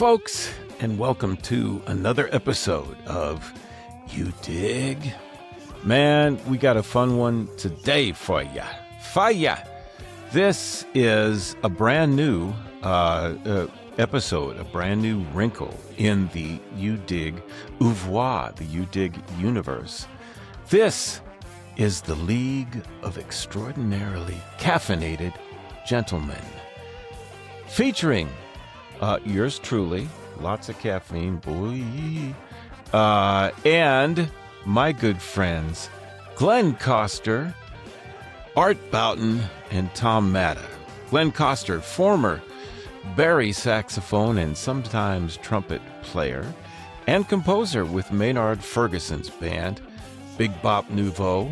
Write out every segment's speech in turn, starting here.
folks, and welcome to another episode of You Dig? Man, we got a fun one today for ya. This is a brand new episode, a brand new wrinkle in the You Dig oeuvre, the You Dig universe. This is the League of Extraordinarily Caffeinated Gentlemen, featuring yours truly, lots of caffeine, boy, and my good friends, Glenn Kostur, Art Bouton, and Tom Matta. Glenn Kostur, former Barry saxophone and sometimes trumpet player, and composer with Maynard Ferguson's band, Big Bop Nouveau.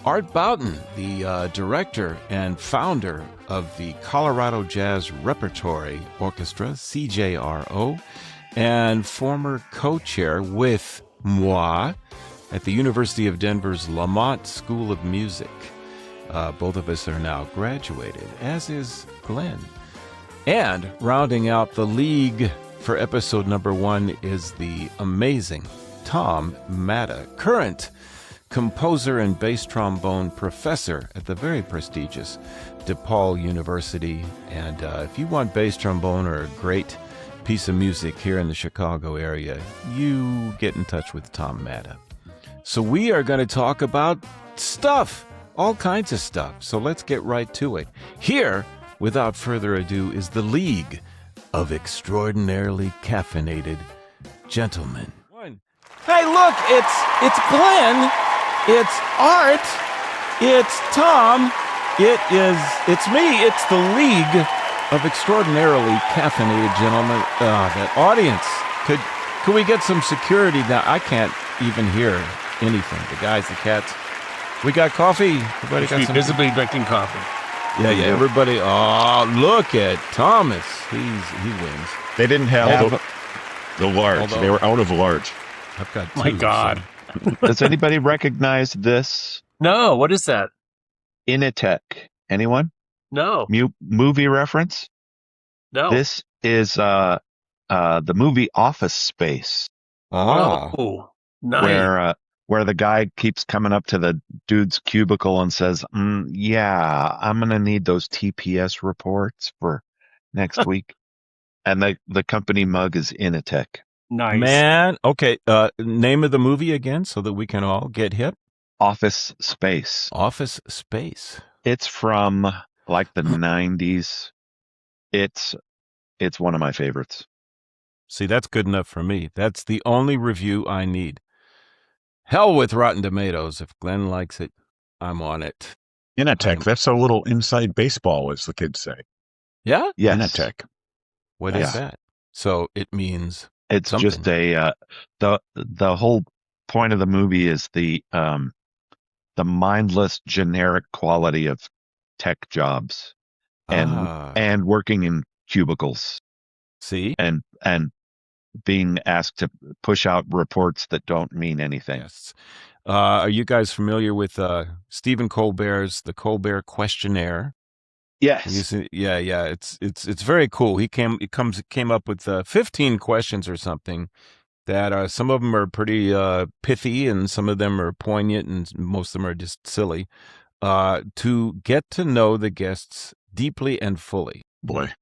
Art Bouton, the director and founder of the Colorado Jazz Repertory Orchestra, CJRO, and former co-chair with moi at the University of Denver's Lamont School of Music. Both of us are now graduated, as is Glenn. And rounding out the league for episode number 1 is the amazing Tom Matta, current composer and bass trombone professor at the very prestigious DePaul University. And if you want bass trombone or a great piece of music here in the Chicago area, you get in touch with Tom Matta. So we are going to talk about stuff, all kinds of stuff. So let's get right to it. Here, without further ado, is the League of Extraordinarily Caffeinated Gentlemen. Hey, look, it's Glenn. It's Art, it's Tom, it's me, it's the League of Extraordinarily Caffeinated Gentlemen. That audience, could we get some security now? I can't even hear anything. The guys, the cats. We got coffee. Everybody got some. Visibly drinking coffee. Yeah, everybody. Oh, look at Thomas. He wins. They didn't have the large. They were out of large. I've got two. My God. So. Does anybody recognize this? No, what is that? Initech. Anyone? No. Movie reference? No. This is the movie Office Space. Oh, nice. Where the guy keeps coming up to the dude's cubicle and says, yeah, I'm going to need those TPS reports for next week. And the company mug is Initech. Nice. Man, okay, name of the movie again so that we can all get hip? Office Space. Office Space. It's from like the 90s. It's one of my favorites. See, that's good enough for me. That's the only review I need. Hell with Rotten Tomatoes. If Glenn likes it, I'm on it. Initech, that's a little inside baseball, as the kids say. Yeah? Yes. Initech. What is that? So it means... It's something. Just the whole point of the movie is the mindless generic quality of tech jobs and working in cubicles. See? And being asked to push out reports that don't mean anything. Yes. Are you guys familiar with Stephen Colbert's The Colbert Questionnaire? Yes. Yeah. It's very cool. He came up with 15 questions or something that some of them are pretty pithy and some of them are poignant and most of them are just silly. To get to know the guests deeply and fully. Boy.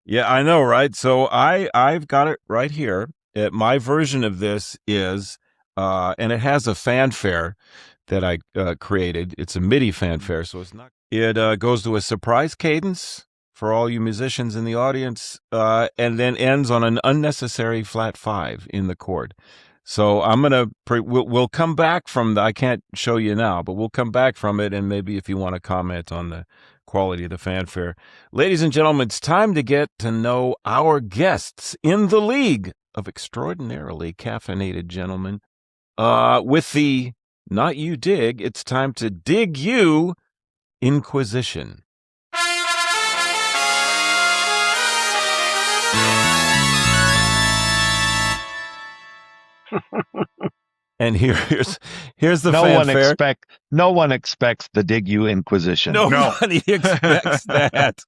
Yeah, I know, right? So I've got it right here. My version of this is, and it has a fanfare that I created. It's a MIDI fanfare, so it's not. It goes to a surprise cadence for all you musicians in the audience, and then ends on an unnecessary flat 5 in the chord. So I'm gonna we'll come back from I can't show you now, but we'll come back from it, and maybe if you want to comment on the quality of the fanfare, ladies and gentlemen, it's time to get to know our guests in the League of Extraordinarily Caffeinated Gentlemen. With the Not You Dig, it's time to dig you. Inquisition. And here's the fanfare. No one expects the Dig You Inquisition. Nobody expects that.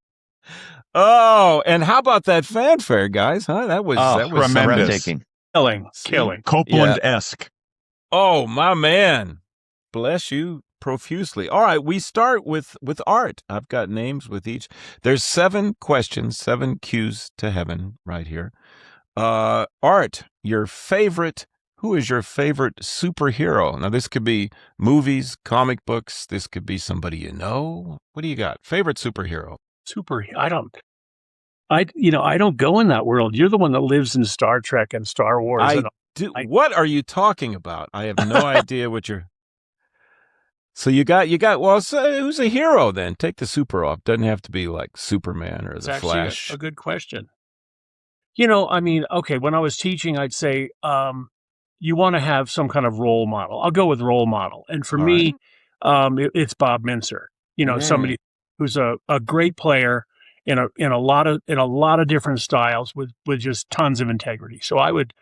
Oh, and how about that fanfare, guys? Huh? That was tremendous. Breathtaking. Killing. Copeland-esque. Oh, my man. Bless you profusely. All right, we start with Art. I've got names with each. There's 7 questions, 7 cues to heaven right here. Art, who is your favorite superhero? Now, this could be movies, comic books. This could be somebody you know. What do you got? Favorite superhero? I don't go in that world. You're the one that lives in Star Trek and Star Wars. What are you talking about? I have no idea what you're. So you got. Well, so who's a hero then? Take the super off. Doesn't have to be like Superman or It's the actually Flash. a good question. Okay, when I was teaching, I'd say you want to have some kind of role model. I'll go with role model, and for me, it's Bob Mintzer. Somebody who's a great player in a lot of different styles with just tons of integrity. So I would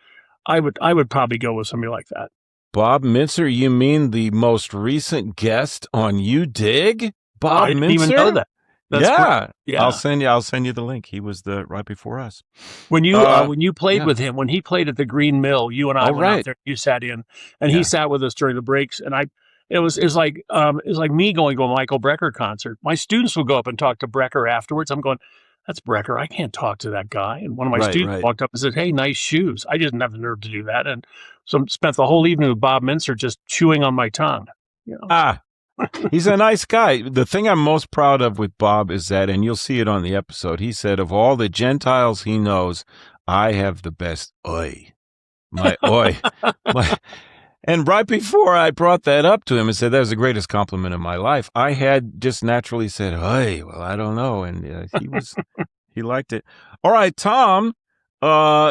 probably go with somebody like that. Bob Mintzer, you mean the most recent guest on You Dig? Bob I didn't Mintzer? even know that. That's yeah. I'll send you the link. He was right before us. When you played with him, when he played at the Green Mill, you and I went out there. You sat in, and he sat with us during the breaks. And it was like me going to a Michael Brecker concert. My students would go up and talk to Brecker afterwards. I'm going, that's Brecker. I can't talk to that guy. And one of my students walked up and said, "Hey, nice shoes." I didn't have the nerve to do that, and so spent the whole evening with Bob Mintzer just chewing on my tongue. He's a nice guy. The thing I'm most proud of with Bob is that, and you'll see it on the episode, he said, of all the Gentiles he knows, I have the best oi. My oi. And right before I brought that up to him and said, that was the greatest compliment of my life, I had just naturally said, oi, well, I don't know. And he liked it. All right, Tom,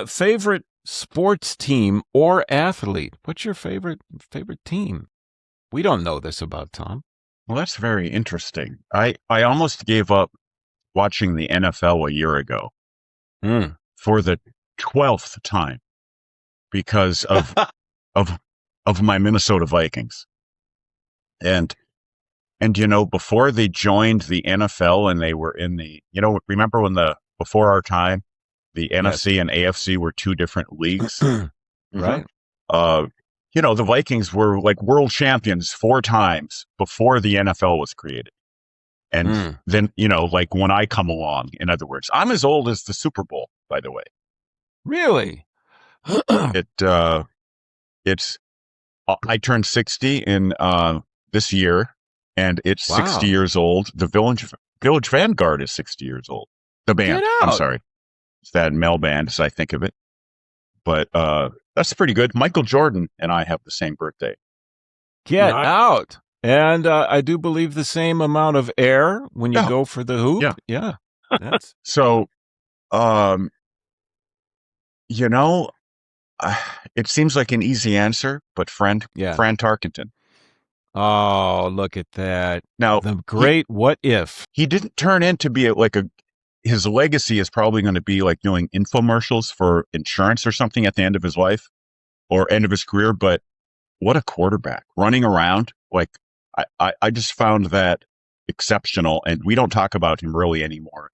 favorite sports team or athlete? What's your favorite team? We don't know this about Tom. Well, that's very interesting. I almost gave up watching the NFL a year ago for the 12th time because of of my Minnesota Vikings. And before they joined the NFL and they were in the, remember when before our time, the NFC and AFC were 2 different leagues, right? The Vikings were like world champions 4 times before the NFL was created. And then, like when I come along, in other words, I'm as old as the Super Bowl, by the way. Really? I turned 60 in this year, and it's 60 years old. The Village Vanguard is 60 years old. The band, I'm sorry. It's that Mel band, as I think of it. But that's pretty good. Michael Jordan and I have the same birthday. Get out. And I do believe the same amount of air when you go for the hoop. Yeah. That's... So, it seems like an easy answer, but Fran Tarkenton. Oh, look at that. Now, the great what if. He didn't turn into be his legacy is probably going to be like doing infomercials for insurance or something at the end of his life or end of his career. But what a quarterback running around. Like I just found that exceptional. And we don't talk about him really anymore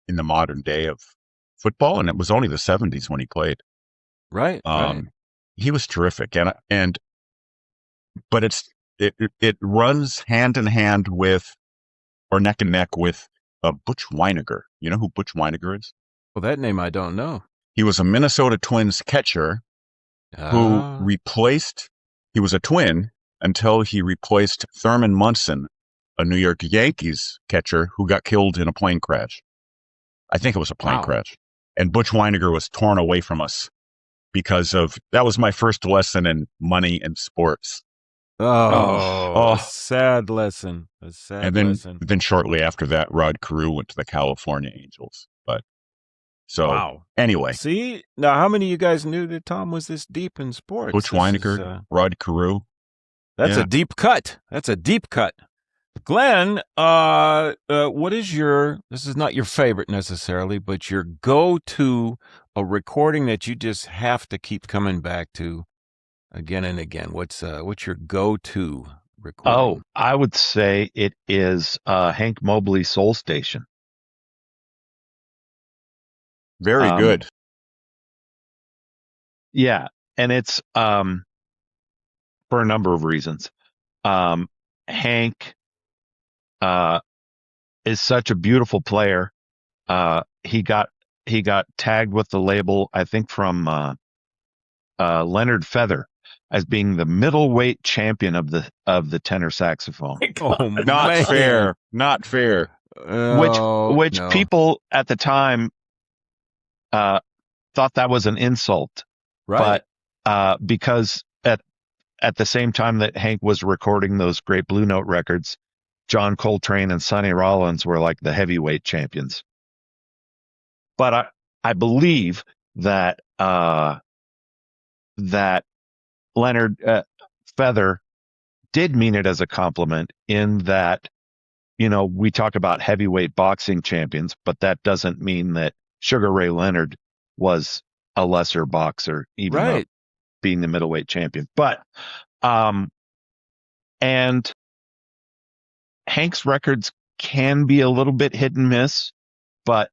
in the modern day of football. And it was only the 70s when he played. Right. He was terrific. But it runs hand in hand with, or neck and neck with, Butch Weiniger. You know who Butch Weiniger is? Well, that name I don't know. He was a Minnesota Twins catcher who he was a Twin until he replaced Thurman Munson, a New York Yankees catcher who got killed in a plane crash. I think it was a plane crash. And Butch Weiniger was torn away from us because that was my first lesson in money and sports. A sad lesson. Then shortly after that, Rod Carew went to the California Angels. Anyway. See, now how many of you guys knew that Tom was this deep in sports? Butch Weiniger, Rod Carew. That's a deep cut. Glenn, what is this is not your favorite necessarily, but your go-to, a recording that you just have to keep coming back to again and again? What's your go-to recording? Oh, I would say it is Hank Mobley Soul Station. Very good. Yeah. And it's for a number of reasons. Hank is such a beautiful player. He got tagged with the label, I think, from Leonard Feather as being the middleweight champion of the tenor saxophone. Oh, Not fair. Not fair. Which people at the time thought that was an insult. Right. But because at the same time that Hank was recording those great Blue Note records, John Coltrane and Sonny Rollins were like the heavyweight champions. But I believe that that Leonard Feather did mean it as a compliment, in that, we talk about heavyweight boxing champions, but that doesn't mean that Sugar Ray Leonard was a lesser boxer, even though being the middleweight champion. But and Hank's records can be a little bit hit and miss, but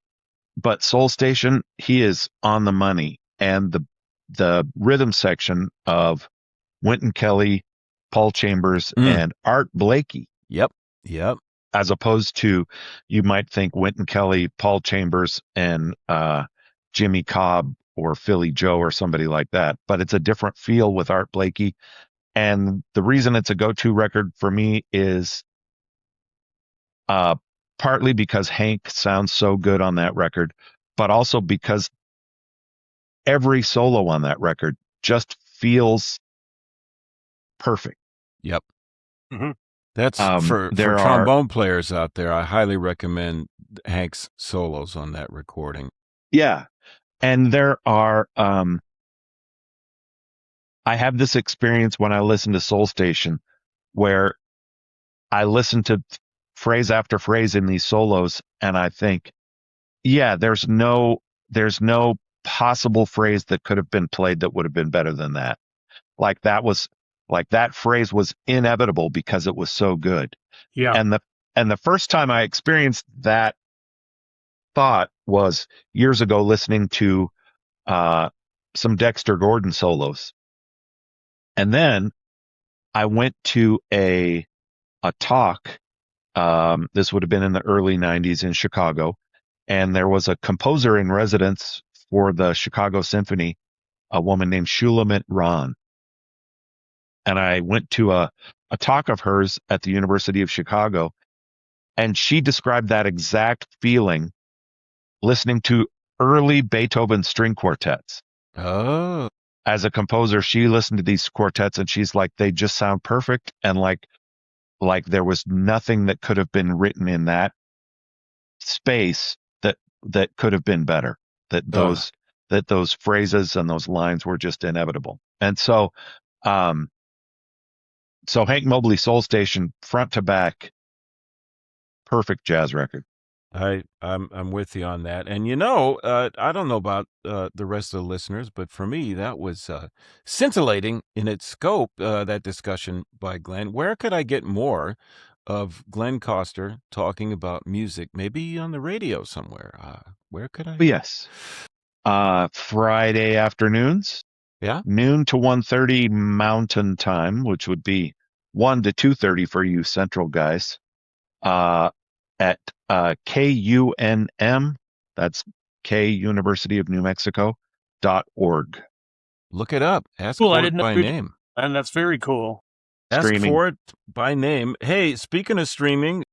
Soul Station, he is on the money. And the rhythm section of Wynton Kelly, Paul Chambers, and Art Blakey. Yep. As opposed to, you might think Wynton Kelly, Paul Chambers, and Jimmy Cobb or Philly Joe or somebody like that. But it's a different feel with Art Blakey. And the reason it's a go-to record for me is partly because Hank sounds so good on that record, but also because every solo on that record just feels perfect. Yep. Mm-hmm. That's for trombone players out there. I highly recommend Hank's solos on that recording. Yeah. And there are, I have this experience when I listen to Soul Station where I listen to phrase after phrase in these solos and I think, yeah, there's no possible phrase that could have been played that would have been better than that. That phrase was inevitable because it was so good. Yeah. And the first time I experienced that thought was years ago, listening to some Dexter Gordon solos. And then I went to a talk. This would have been in the early 90s in Chicago. And there was a composer in residence for the Chicago Symphony, a woman named Shulamit Ron. And I went to a talk of hers at the University of Chicago, and she described that exact feeling listening to early Beethoven string quartets. Oh. As a composer, she listened to these quartets and she's like, they just sound perfect. And like there was nothing that could have been written in that space that could have been better. That those phrases and those lines were just inevitable. And so Hank Mobley Soul Station, front to back, perfect jazz record. I'm with you on that. And I don't know about the rest of the listeners, but for me, that was scintillating in its scope, that discussion by Glenn. Where could I get more of Glenn Kostur talking about music? Maybe on the radio somewhere. Where could I? Yes. Friday afternoons. Yeah. Noon to 1:30 Mountain Time, which would be 1 to 2:30 for you Central guys. At KUNM, that's K University of New Mexico.org. Look it up. Ask cool, for I didn't it by name. And that's very cool. Ask Streaming. for it by name. Hey, speaking of streaming,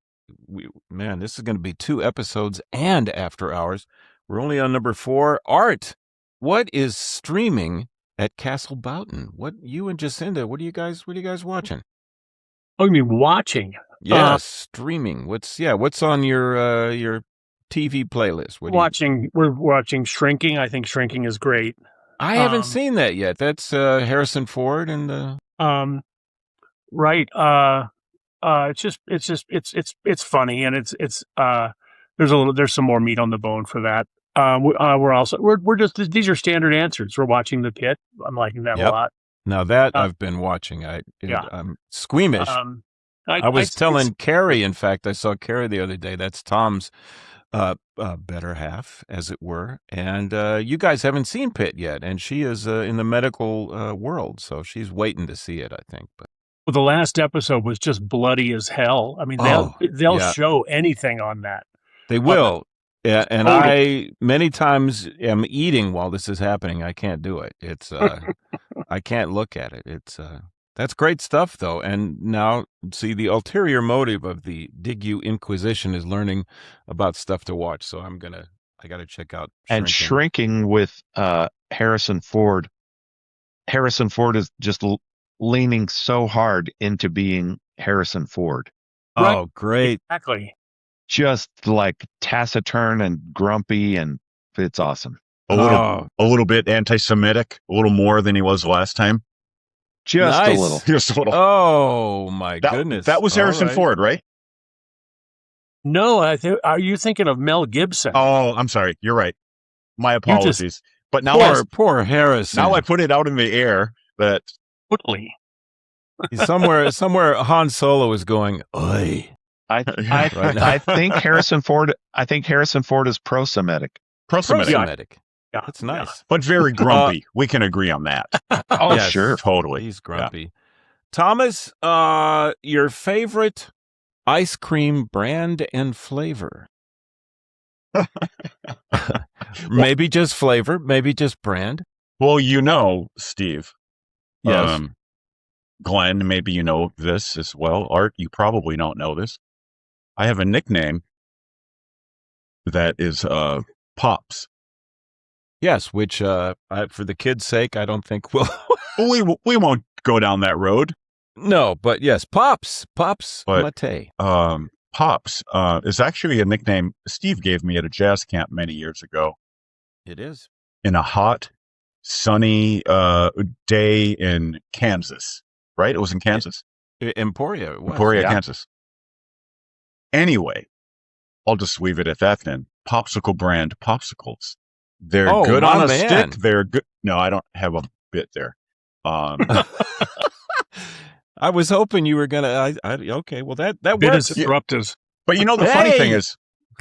this is going to be 2 episodes and after hours. We're only on number 4. Art, what is streaming at Castle Bouton? What, you and Jacinda, what are you guys watching? Oh, you mean watching? Yeah, streaming. What's on your TV playlist? We're watching Shrinking. I think Shrinking is great. I haven't seen that yet. That's Harrison Ford and right. It's funny, and it's there's some more meat on the bone for that. We're just, these are standard answers. We're watching The Pit. I'm liking that a lot. Now that I've been watching, I'm squeamish. I was telling Carrie, in fact, I saw Carrie the other day. That's Tom's better half, as it were. And you guys haven't seen Pitt yet, and she is in the medical world, so she's waiting to see it, I think. But well, the last episode was just bloody as hell. I mean, they'll show anything on that. They will. Yeah, and I many times am eating while this is happening. I can't do it. It's I can't look at it. It's that's great stuff, though. And now, see, the ulterior motive of the Dig You Inquisition is learning about stuff to watch. So I got to check out Shrinking. And Shrinking with Harrison Ford. Harrison Ford is just leaning so hard into being Harrison Ford. Right. Oh, great. Exactly. Just like taciturn and grumpy, and it's awesome. A little bit anti-Semitic, a little more than he was last time. Just a little. Just a little. Oh my goodness. That was Harrison Ford, right? No, are you thinking of Mel Gibson? Oh, I'm sorry. You're right. My apologies. But now poor Harrison. Now I put it out in the air that totally. somewhere Han Solo is going, "Oi." I think Harrison Ford is pro-Semitic. Pro-Semitic. Yeah. That's nice. But very grumpy. We can agree on that. Oh, yes, sure. Totally. He's grumpy. Yeah. Thomas, your favorite ice cream brand and flavor? Maybe just flavor, maybe just brand. Well, Steve. Yes. Glenn, maybe you know this as well. Art, you probably don't know this. I have a nickname that is Pops. Yes, which for the kids' sake, I don't think we won't go down that road. No, but yes, Pops Mate. Pops is actually a nickname Steve gave me at a jazz camp many years ago. It is. In a hot, sunny day in Kansas, right? It was in Kansas. Emporia. It was. Emporia, Kansas. Anyway, I'll just leave it at that then. Popsicle brand popsicles. They're good on a stick. They're good. No, I don't have a bit there. I was hoping you were gonna. Okay, well that works. Disruptive. But the funny thing is,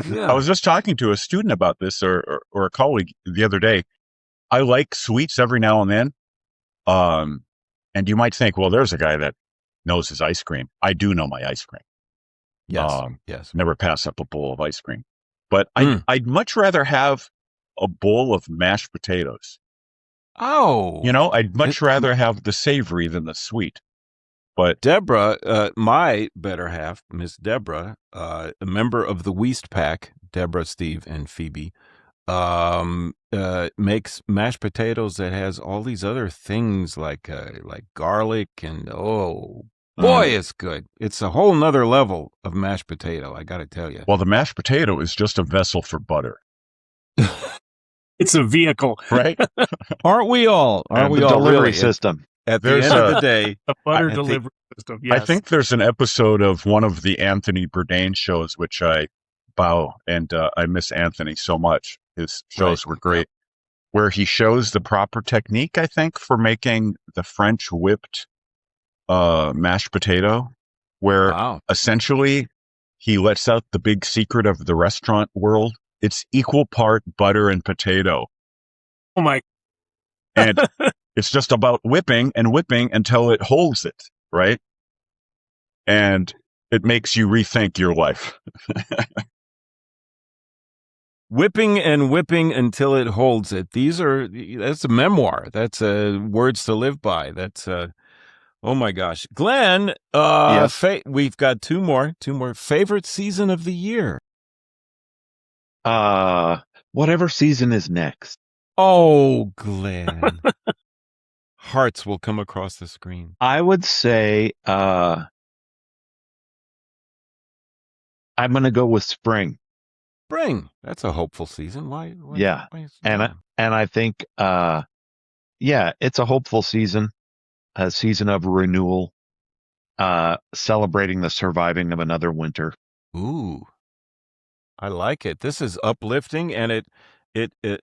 I was just talking to a student about this, or a colleague the other day. I like sweets every now and then, and you might think, well, there's a guy that knows his ice cream. I do know my ice cream. Yes. Never pass up a bowl of ice cream, but I'd much rather have a bowl of mashed potatoes. Oh, I'd much rather have the savory than the sweet. But Deborah, my better half, Miss Deborah, a member of the Wiest pack, Deborah, Steve, and Phoebe, makes mashed potatoes that has all these other things like garlic and boy, it's good. It's a whole nother level of mashed potato, I got to tell you. Well, the mashed potato is just a vessel for butter. It's a vehicle, right? Aren't we all? Aren't we all? Delivery really? system. At the end of the day, the butter delivery system. Yes. I think there's an episode of one of the Anthony Bourdain shows, which I bow and I miss Anthony so much. His shows were great, where he shows the proper technique, I think, for making the French whipped mashed potato, where essentially he lets out the big secret of the restaurant world. It's equal part butter and potato. Oh my! And it's just about whipping and whipping until it holds it, right? And it makes you rethink your life. Whipping and whipping until it holds it. That's a memoir. That's words to live by. That's oh my gosh. Glenn, yes. We've got two more. Favorite season of the year? Whatever season is next. Oh, Glenn. Hearts will come across the screen. I would say I'm going to go with spring. Spring. That's a hopeful season. Why yeah. And I think it's a hopeful season, a season of renewal, celebrating the surviving of another winter. Ooh. I like it. This is uplifting, and it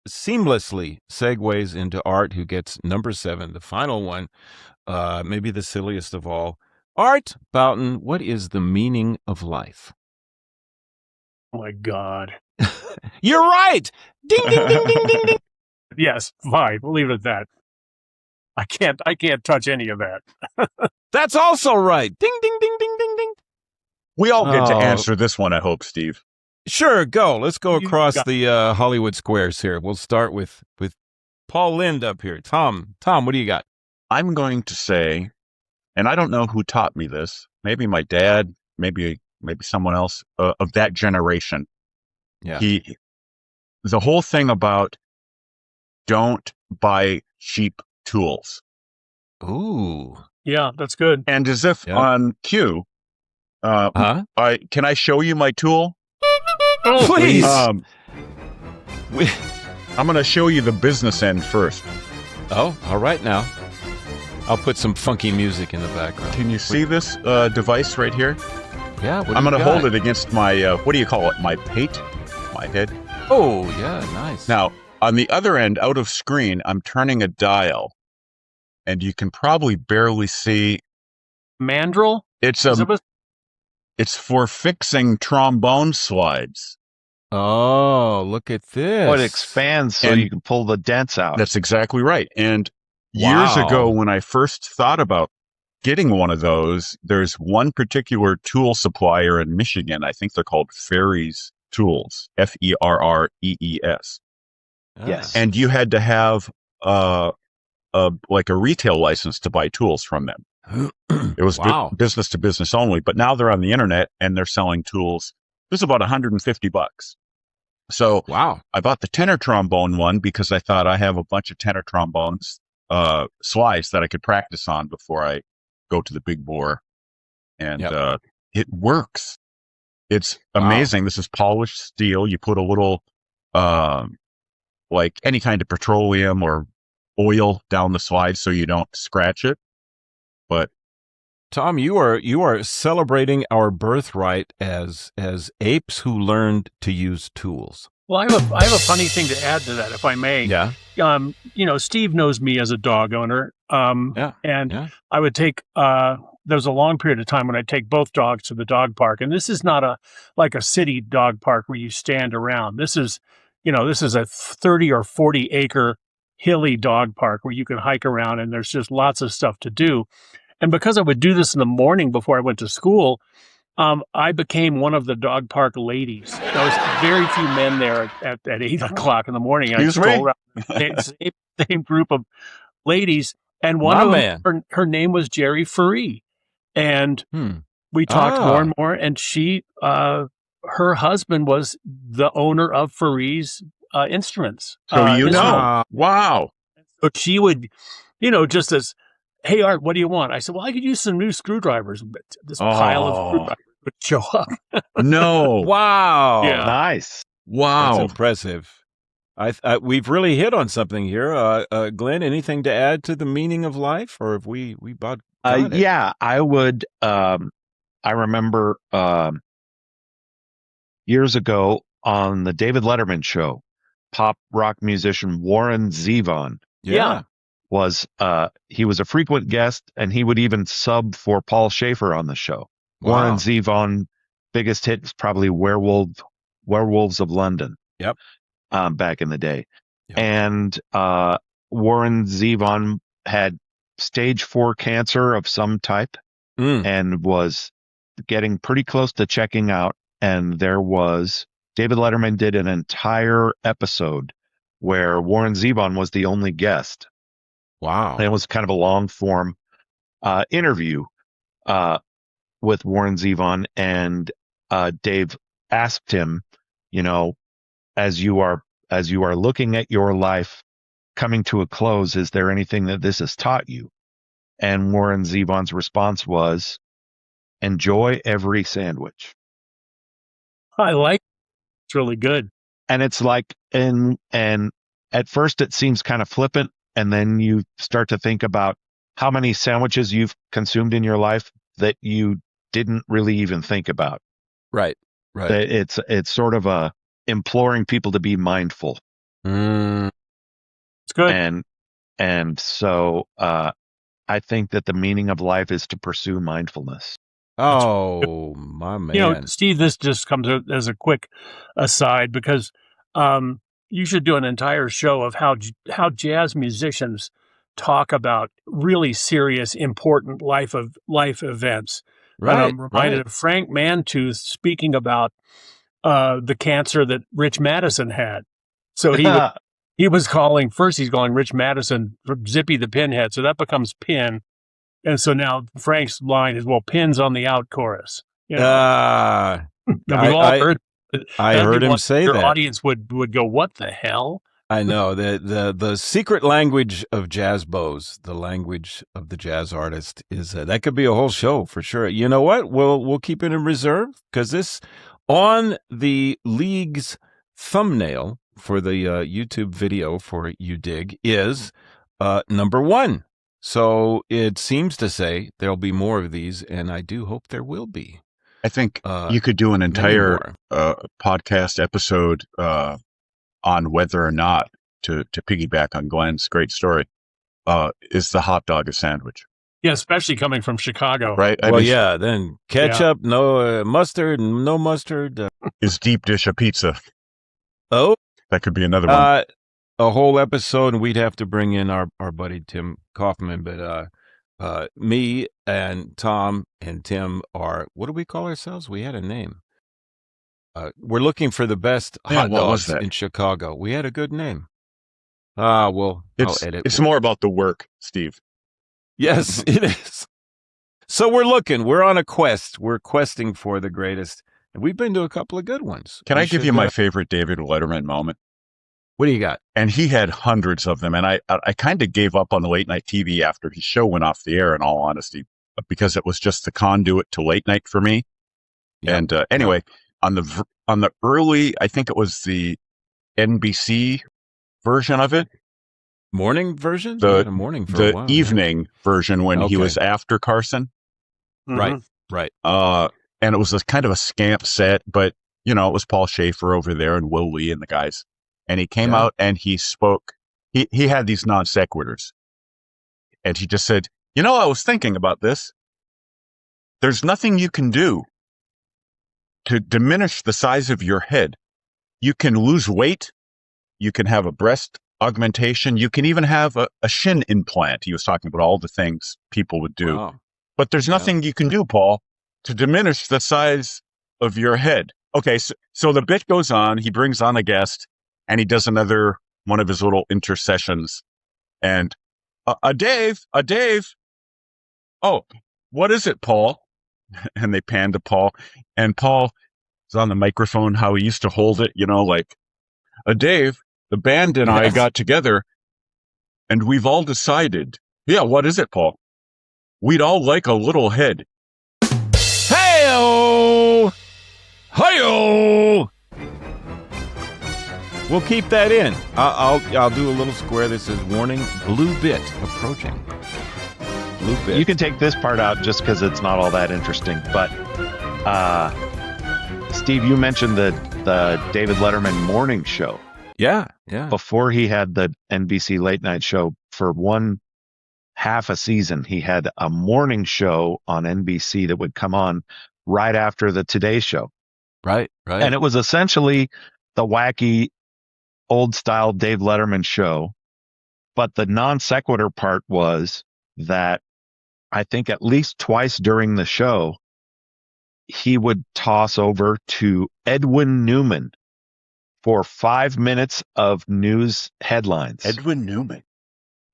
seamlessly segues into Art, who gets number 7, the final one, maybe the silliest of all. Art Bouton, what is the meaning of life? Oh my God. You're right. Ding, ding, ding, ding, ding, ding. Yes, fine. We'll leave it at that. I can't touch any of that. That's also right. Ding, ding, ding, ding, ding, ding. We all get to answer this one, I hope, Steve. Sure, go. Let's go across the Hollywood squares here. We'll start with Paul Lind up here. Tom, what do you got? I'm going to say, and I don't know who taught me this. Maybe my dad, maybe someone else of that generation. Yeah. The whole thing about don't buy cheap tools. Ooh. Yeah, that's good. And as if on cue, can I show you my tool? Oh, please. I'm going to show you the business end first. Oh, all right now. I'll put some funky music in the background. Can you see this device right here? Yeah. I'm going to hold it against my, what do you call it? My pate? My head? Oh, yeah. Nice. Now, on the other end, out of screen, I'm turning a dial. And you can probably barely see. Mandrel? It's for fixing trombone slides. Oh, look at this. Oh, it expands so you can pull the dents out. That's exactly right. And years ago, when I first thought about getting one of those, there's one particular tool supplier in Michigan. I think they're called Ferrees Tools, Ferrees. Yes. And you had to have like a retail license to buy tools from them. It was business to business only, but now they're on the internet and they're selling tools. This is about $150. So I bought the tenor trombone one because I thought I have a bunch of tenor trombones, slides that I could practice on before I go to the big bore. And it works. It's amazing. This is polished steel. You put a little, like any kind of petroleum or oil down the slide so you don't scratch it. But Tom, you are celebrating our birthright as apes who learned to use tools. Well, I have a funny thing to add to that, if I may. Yeah. Steve knows me as a dog owner. I would take there was a long period of time when I'd take both dogs to the dog park, and this is not like a city dog park where you stand around. This is a 30 or 40 acre hilly dog park where you can hike around, and there's just lots of stuff to do. And because I would do this in the morning before I went to school, I became one of the dog park ladies. There was very few men there at 8 o'clock in the morning. I strolled around the same group of ladies, and one of them, her name was Jerry Ferree. And we talked more and more, and her husband was the owner of Ferree's instruments. So wow. So she would, just as, hey, Art, what do you want? I said, well, I could use some new screwdrivers. But this pile of screwdrivers would show up. No. Wow. Yeah. Nice. Wow. That's impressive. We've really hit on something here. Glenn, anything to add to the meaning of life, or have we got it? Yeah, I would. I remember years ago on the David Letterman show, pop rock musician Warren Zevon. Yeah. He was a frequent guest, and he would even sub for Paul Schaefer on the show. Wow. Warren Zevon, biggest hit was probably Werewolves of London. Yep. Back in the day. Yep. And Warren Zevon had stage 4 cancer of some type and was getting pretty close to checking out. And David Letterman did an entire episode where Warren Zevon was the only guest. Wow. And it was kind of a long form interview with Warren Zevon, and Dave asked him, as you are looking at your life coming to a close, is there anything that this has taught you? And Warren Zevon's response was, enjoy every sandwich. I like it. It's really good. And it's like, and at first it seems kind of flippant, and then you start to think about how many sandwiches you've consumed in your life that you didn't really even think about. Right. It's sort of imploring people to be mindful. It's good. And so I think that the meaning of life is to pursue mindfulness. Oh, my man. You know, Steve, this just comes as a quick aside because you should do an entire show of how jazz musicians talk about really serious, important life events. Right. And I'm reminded of Frank Mantooth speaking about the cancer that Rich Madison had. So he's calling Rich Madison Zippy the Pinhead. So that becomes Pin. And so now Frank's line is, well, Pin's on the out chorus. You know? Now we've all heard. I heard him say your that. Your audience would go, what the hell? I know the secret language of jazz bows, the language of the jazz artist is that could be a whole show for sure. You know what? We'll keep it in reserve because this on the league's thumbnail for the YouTube video for You Dig is number 1. So it seems to say there'll be more of these, and I do hope there will be. I think you could do an entire podcast episode on whether or not, to piggyback on Glenn's great story, is the hot dog a sandwich? Yeah, especially coming from Chicago. Right? Then ketchup, no mustard, no mustard. Is deep dish a pizza? Oh. That could be another one. A whole episode, and we'd have to bring in our buddy Tim Kaufman, but me and Tom and Tim are, what do we call ourselves? We had a name. We're looking for the best hot dogs in Chicago. We had a good name. I'll edit. It's more about the work, Steve. Yes, it is. So we're on a quest. We're questing for the greatest. And we've been to a couple of good ones. Can I give you my favorite David Letterman moment? What do you got? And he had hundreds of them. And I kind of gave up on the late night TV after his show went off the air, in all honesty, because it was just the conduit to late night for me. Yeah. And anyway, on the early, I think it was the NBC version of it. Morning version? The morning for the a while, evening version when he was after Carson. Mm-hmm. Right. And it was a kind of a scamp set, but it was Paul Schaefer over there and Will Lee and the guys. And he came out and he spoke. He had these non sequiturs. And he just said, I was thinking about this. There's nothing you can do to diminish the size of your head. You can lose weight. You can have a breast augmentation. You can even have a shin implant. He was talking about all the things people would do. Wow. But there's nothing you can do, Paul, to diminish the size of your head. Okay, so the bit goes on. He brings on a guest, and he does another one of his little intercessions. And a Dave. Oh, what is it, Paul? And they pan to Paul. And Paul is on the microphone, how he used to hold it, like, Dave, the band and I got together, and we've all decided. Yeah, what is it, Paul? We'd all like a little head. Hey-o! Hi-yo! We'll keep that in. I'll do a little square that says warning, blue bit approaching. Blue bit. You can take this part out just because it's not all that interesting. But Steve, you mentioned the David Letterman morning show. Yeah. Before he had the NBC late night show, for one half a season, he had a morning show on NBC that would come on right after the Today Show. Right. And it was essentially the wacky old style Dave Letterman show. But the non sequitur part was that I think at least twice during the show, he would toss over to Edwin Newman for 5 minutes of news headlines. Edwin Newman.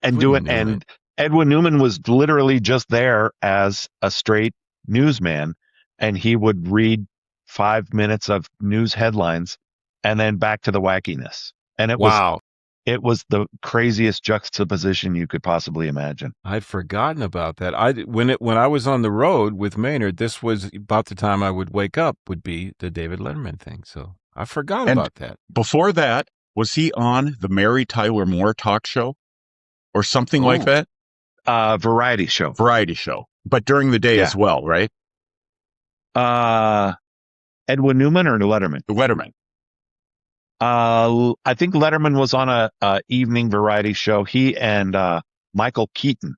And Edwin Newman was literally just there as a straight newsman, and he would read 5 minutes of news headlines and then back to the wackiness. And it was the craziest juxtaposition you could possibly imagine. I'd forgotten about that. When I was on the road with Maynard, this was about the time I would wake up, would be the David Letterman thing. So I forgot about that. Before that, was he on the Mary Tyler Moore talk show or something like that? Variety show. But during the day as well, right? Edwin Newman or Letterman? Letterman. I think Letterman was on a evening variety show. He and Michael Keaton.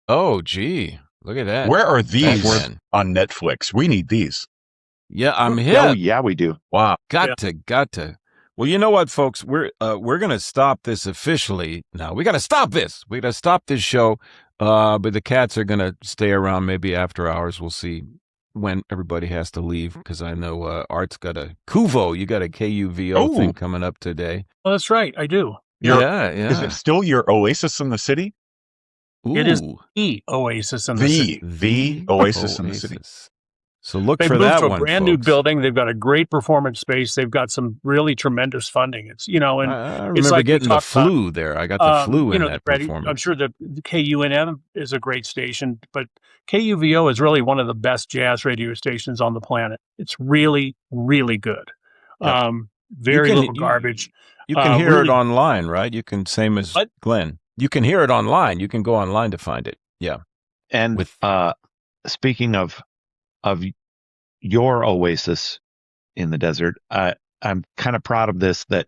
Oh, gee. Look at that. Where are these Man. on Netflix? We need these. Yeah, I'm hip. Oh, yeah, we do. Wow. Got to. Well, you know what, folks? We're gonna stop this officially now. We gotta stop this. We gotta stop this show. But the cats are gonna stay around maybe after hours. We'll see when everybody has to leave, because I know Art's got a KUVO. You got a KUVO thing coming up today. Oh, that's right. I do. Yeah. Is it still your oasis in the city? Ooh. It is the oasis in the city. The oasis in the city. So look They for moved that to a one, brand new folks. building. They've got a great performance space. They've got some really tremendous funding. It's, and I it's remember like getting the flu there. I got the flu in that performance. I'm sure the KUNM is a great station, but KUVO is really one of the best jazz radio stations on the planet. It's really, really good. Yep. Very little garbage. You can hear it online, right? You can, same as Glenn. You can hear it online. You can go online to find it. Yeah. And speaking of your oasis in the desert, I'm kind of proud of this, that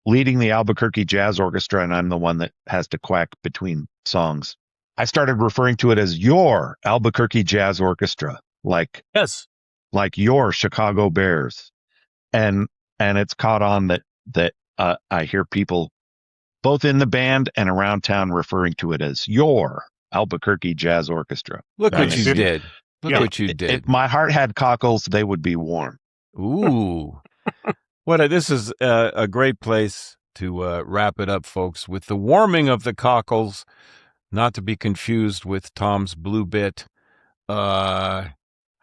leading the Albuquerque Jazz Orchestra, and I'm the one that has to quack between songs. I started referring to it as your Albuquerque Jazz Orchestra, like your Chicago Bears, and it's caught on that I hear people both in the band and around town referring to it as your Albuquerque Jazz Orchestra. Look what you did. Look what you did. If my heart had cockles, they would be warm. Ooh. This is a great place to wrap it up, folks, with the warming of the cockles, not to be confused with Tom's blue bit. How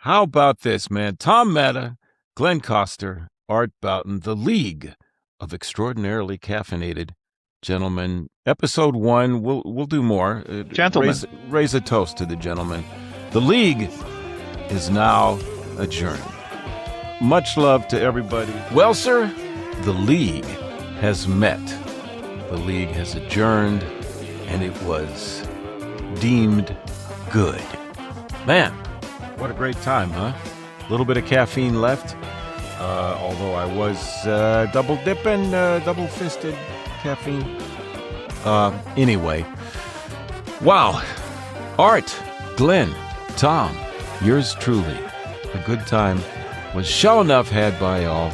about this, man? Tom Matta, Glenn Kostur, Art Bouton, the League of Extraordinarily Caffeinated. Gentlemen, episode 1, we'll do more. Gentlemen. Raise a toast to the gentlemen. The League is now adjourned. Much love to everybody. Well, sir, the League has met. The League has adjourned, and it was deemed good. Man, what a great time, huh? A little bit of caffeine left, although I was double dipping, double-fisted caffeine. Anyway, wow. Art, Glenn, Tom, yours truly. A good time was sure enough had by all.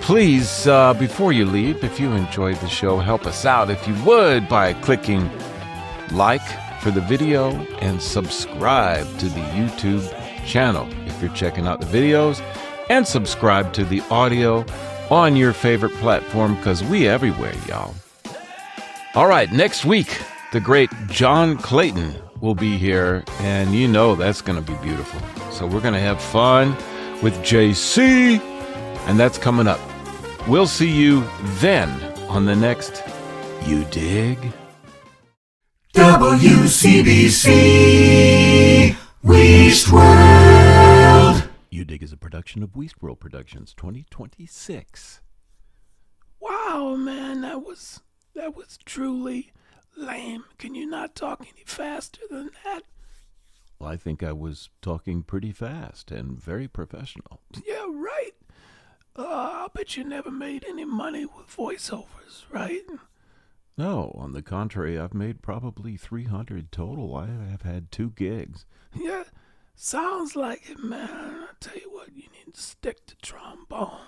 Please, before you leave, if you enjoyed the show, help us out, if you would, by clicking like for the video and subscribe to the YouTube channel if you're checking out the videos, and subscribe to the audio on your favorite platform, because we everywhere, y'all. All right, next week, the great John Clayton will be here, and you know that's going to be beautiful. So we're going to have fun with JC, and that's coming up. We'll see you then on the next You Dig? WCBC Wiest World. You Dig is a production of Wiest World Productions 2026. Wow, man, that was truly lame. Can you not talk any faster than that? Well, I think I was talking pretty fast and very professional. Yeah, right. I'll bet you never made any money with voiceovers, right? No, on the contrary, I've made probably 300 total. I have had 2 gigs. Yeah, sounds like it, man. I tell you what, you need to stick to trombone.